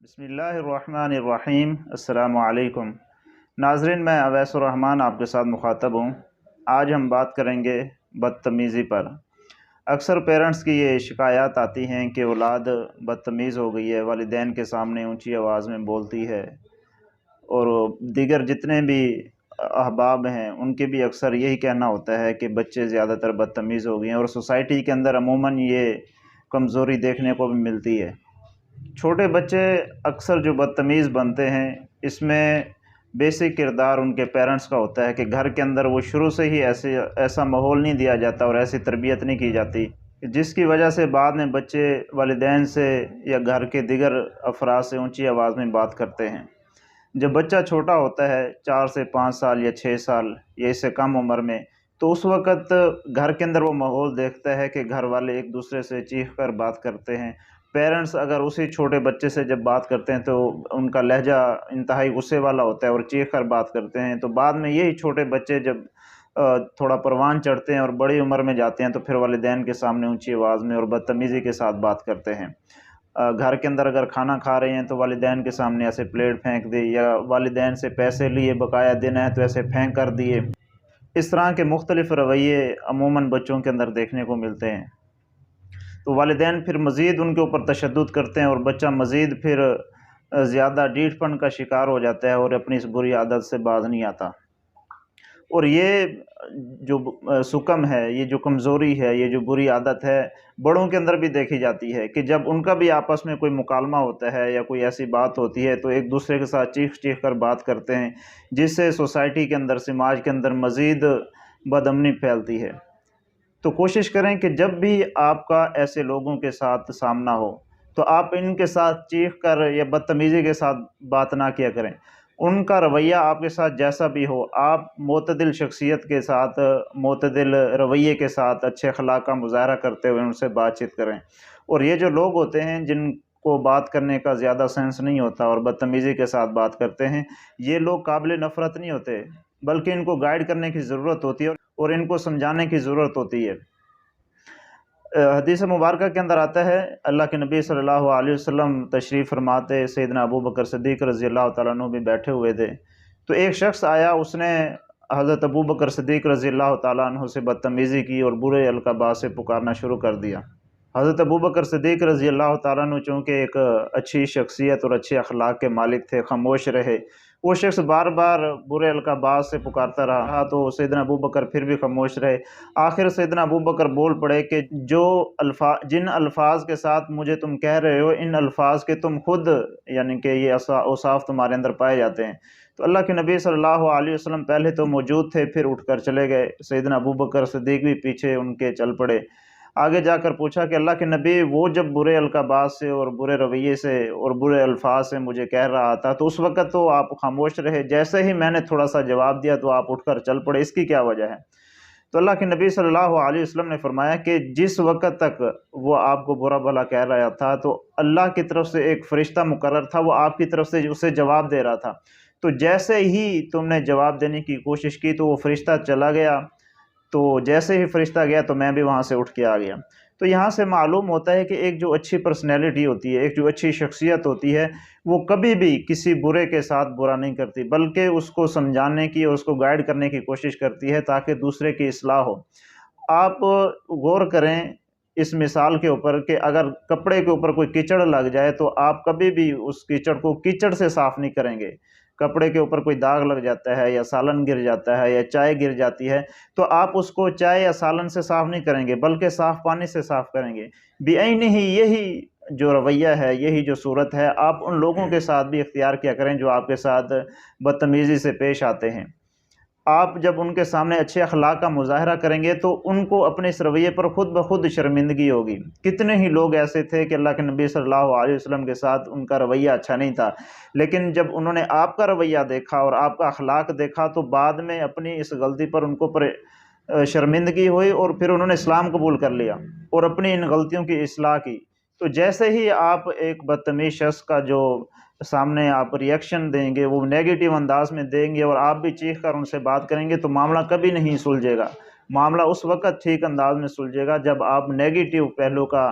بسم اللہ الرحمن الرحیم۔ السلام علیکم ناظرین، میں اویس الرحمن آپ کے ساتھ مخاطب ہوں۔ آج ہم بات کریں گے بدتمیزی پر۔ اکثر پیرنٹس کی یہ شکایات آتی ہیں کہ اولاد بدتمیز ہو گئی ہے، والدین کے سامنے اونچی آواز میں بولتی ہے، اور دیگر جتنے بھی احباب ہیں ان کے بھی اکثر یہی کہنا ہوتا ہے کہ بچے زیادہ تر بدتمیز ہو گئے ہیں، اور سوسائٹی کے اندر عموماً یہ کمزوری دیکھنے کو بھی ملتی ہے۔ چھوٹے بچے اکثر جو بدتمیز بنتے ہیں، اس میں بیسک کردار ان کے پیرنٹس کا ہوتا ہے کہ گھر کے اندر وہ شروع سے ہی ایسا ماحول نہیں دیا جاتا اور ایسی تربیت نہیں کی جاتی، جس کی وجہ سے بعد میں بچے والدین سے یا گھر کے دیگر افراد سے اونچی آواز میں بات کرتے ہیں۔ جب بچہ چھوٹا ہوتا ہے، 4 سے 5 سال یا 6 سال یا اس سے کم عمر میں، تو اس وقت گھر کے اندر وہ ماحول دیکھتا ہے کہ گھر والے ایک دوسرے سے چیخ کر بات کرتے ہیں۔ پیرنٹس اگر اسی چھوٹے بچے سے جب بات کرتے ہیں تو ان کا لہجہ انتہائی غصے والا ہوتا ہے اور چیخ کر بات کرتے ہیں، تو بعد میں یہی چھوٹے بچے جب تھوڑا پروان چڑھتے ہیں اور بڑی عمر میں جاتے ہیں تو پھر والدین کے سامنے اونچی آواز میں اور بدتمیزی کے ساتھ بات کرتے ہیں۔ گھر کے اندر اگر کھانا کھا رہے ہیں تو والدین کے سامنے ایسے پلیٹ پھینک دی، یا والدین سے پیسے لیے بقایا دینا ہے تو ایسے پھینک کر دیے۔ اس طرح کے مختلف رویے عموماً بچوں کے اندر دیکھنے کو ملتے ہیں، تو والدین پھر مزید ان کے اوپر تشدد کرتے ہیں، اور بچہ مزید پھر زیادہ ڈیٹھ پن کا شکار ہو جاتا ہے اور اپنی اس بری عادت سے باز نہیں آتا۔ اور یہ جو سکم ہے، یہ جو کمزوری ہے، یہ جو بری عادت ہے، بڑوں کے اندر بھی دیکھی جاتی ہے کہ جب ان کا بھی آپس میں کوئی مکالمہ ہوتا ہے یا کوئی ایسی بات ہوتی ہے تو ایک دوسرے کے ساتھ چیخ چیخ کر بات کرتے ہیں، جس سے سوسائٹی کے اندر، سماج کے اندر مزید بدامنی پھیلتی ہے۔ تو کوشش کریں کہ جب بھی آپ کا ایسے لوگوں کے ساتھ سامنا ہو تو آپ ان کے ساتھ چیخ کر یا بدتمیزی کے ساتھ بات نہ کیا کریں۔ ان کا رویہ آپ کے ساتھ جیسا بھی ہو، آپ معتدل شخصیت کے ساتھ، معتدل رویے کے ساتھ، اچھے اخلاق کا مظاہرہ کرتے ہوئے ان سے بات چیت کریں۔ اور یہ جو لوگ ہوتے ہیں جن کو بات کرنے کا زیادہ سینس نہیں ہوتا اور بدتمیزی کے ساتھ بات کرتے ہیں، یہ لوگ قابل نفرت نہیں ہوتے، بلکہ ان کو گائیڈ کرنے کی ضرورت ہوتی ہے اور ان کو سمجھانے کی ضرورت ہوتی ہے۔ حدیث مبارکہ کے اندر آتا ہے، اللہ کے نبی صلی اللہ علیہ وسلم تشریف فرماتے، سیدنا ابو بکر صدیق رضی اللہ تعالیٰ عنہ بھی بیٹھے ہوئے تھے، تو ایک شخص آیا، اس نے حضرت ابو بکر صدیق رضی اللہ تعالیٰ عنہ سے بدتمیزی کی اور برے القابات سے پکارنا شروع کر دیا۔ حضرت ابو بکر صدیق رضی اللہ تعالیٰ عنہ چونکہ ایک اچھی شخصیت اور اچھے اخلاق کے مالک تھے، خاموش رہے۔ وہ شخص بار بار برے القابات سے پکارتا رہا تو سیدنا ابو بکر پھر بھی خاموش رہے۔ آخر سیدنا ابو بکر بول پڑے کہ جن الفاظ کے ساتھ مجھے تم کہہ رہے ہو، ان الفاظ کے تم خود، یعنی کہ یہ اوصاف تمہارے اندر پائے جاتے ہیں۔ تو اللہ کے نبی صلی اللہ علیہ وسلم پہلے تو موجود تھے، پھر اٹھ کر چلے گئے۔ سیدنا ابو بکر صدیق بھی پیچھے ان کے چل پڑے۔ آگے جا کر پوچھا کہ اللہ کے نبی، وہ جب برے القابات سے اور برے رویے سے اور برے الفاظ سے مجھے کہہ رہا تھا تو اس وقت تو آپ خاموش رہے، جیسے ہی میں نے تھوڑا سا جواب دیا تو آپ اٹھ کر چل پڑے، اس کی کیا وجہ ہے؟ تو اللہ کے نبی صلی اللہ علیہ وسلم نے فرمایا کہ جس وقت تک وہ آپ کو برا بھلا کہہ رہا تھا تو اللہ کی طرف سے ایک فرشتہ مقرر تھا، وہ آپ کی طرف سے اسے جواب دے رہا تھا۔ تو جیسے ہی تم نے جواب دینے کی کوشش کی تو وہ فرشتہ چلا گیا، تو جیسے ہی فرشتہ گیا تو میں بھی وہاں سے اٹھ کے آ گیا۔ تو یہاں سے معلوم ہوتا ہے کہ ایک جو اچھی پرسنالٹی ہوتی ہے، ایک جو اچھی شخصیت ہوتی ہے، وہ کبھی بھی کسی برے کے ساتھ برا نہیں کرتی، بلکہ اس کو سمجھانے کی اور اس کو گائیڈ کرنے کی کوشش کرتی ہے تاکہ دوسرے کی اصلاح ہو۔ آپ غور کریں اس مثال کے اوپر کہ اگر کپڑے کے اوپر کوئی کیچڑ لگ جائے تو آپ کبھی بھی اس کیچڑ کو کیچڑ سے صاف نہیں کریں گے۔ کپڑے کے اوپر کوئی داغ لگ جاتا ہے یا سالن گر جاتا ہے یا چائے گر جاتی ہے تو آپ اس کو چائے یا سالن سے صاف نہیں کریں گے، بلکہ صاف پانی سے صاف کریں گے۔ بعینہ ہی یہی جو رویہ ہے، یہی جو صورت ہے، آپ ان لوگوں کے ساتھ بھی اختیار کیا کریں جو آپ کے ساتھ بدتمیزی سے پیش آتے ہیں۔ آپ جب ان کے سامنے اچھے اخلاق کا مظاہرہ کریں گے تو ان کو اپنے اس رویے پر خود بخود شرمندگی ہوگی۔ کتنے ہی لوگ ایسے تھے کہ اللہ کے نبی صلی اللہ علیہ وسلم کے ساتھ ان کا رویہ اچھا نہیں تھا، لیکن جب انہوں نے آپ کا رویہ دیکھا اور آپ کا اخلاق دیکھا تو بعد میں اپنی اس غلطی پر ان کو شرمندگی ہوئی اور پھر انہوں نے اسلام قبول کر لیا اور اپنی ان غلطیوں کی اصلاح کی۔ تو جیسے ہی آپ ایک بدتمیز شخص کا جو سامنے آپ ریئیکشن دیں گے، وہ نیگیٹو انداز میں دیں گے اور آپ بھی چیخ کر ان سے بات کریں گے تو معاملہ کبھی نہیں سلجھے گا۔ معاملہ اس وقت ٹھیک انداز میں سلجھے گا جب آپ نیگیٹو پہلو کا